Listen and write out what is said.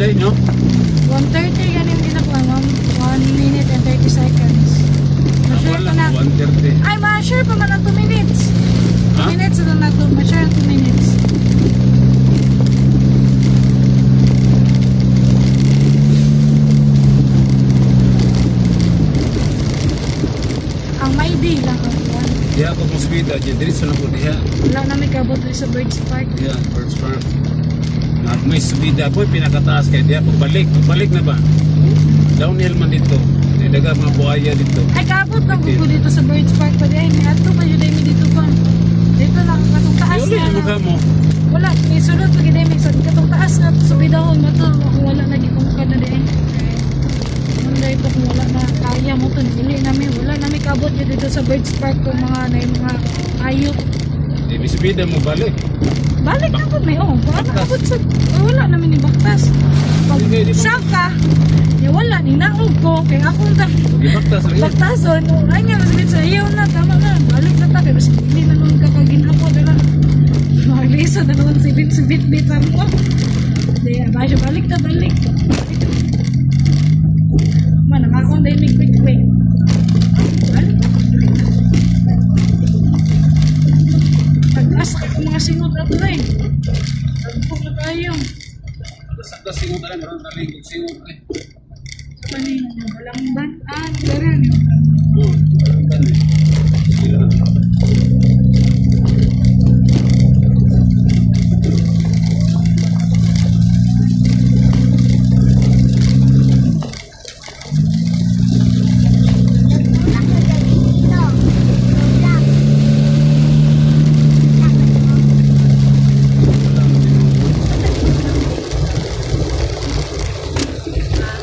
dahil nyo? 1:30 yan yung ginakuha, ma'am. 1 minute and 30 seconds. Ma-share Wala, pa na. 1:30. Ay, ma-share pa man ang 2 minutes. 2 Ha? minutes na na to. Ma-share 2 minutes. Ang may day lang ang buwan. Diya ako mong speed, diretso na po diya. Wala na may kabot rin sa Birds Park. Diya, Birds Park. At may subida po, pinakataas kaya diya, pagbalik na ba? Downhill man dito. May daga mga buhaya dito. Ay, kabot lang ko dito sa Birds Park pa din. May ato pa yun dito pa. Dito lang, katong taas Yuli, na ang mukha lang. mo. Wala, may sulod pa gina may sa katong taas na subidahon mo to. Kung wala lagi kung ka na din. Wala ito kung wala na kaya mo to. Nili namin, wala namin kabot yun dito sa Birds Park kung mga na yung mga ayok. Di may subida mo balik. Balik na po may wala na abot sa wala namin ni baktas. Pag Hindi, di ba? saka, wala ni naog ko kaya ako na Gibaktas rin. baktason. Ay nga masabit sa iyo na tama na. Balik na ta kaya mas hindi na nung kakaginhapo dala. Maglisa na nung sibit-sibit sa mo. Di ba siya balik na balik. Man ako dai mig quick. Balik. Pag-asa ka mga singot ato rin. Tagpong na tayo. Sakta singot tayo, marang taling singot eh. Panin, walang ban. Ah, meron. Oo, ganun.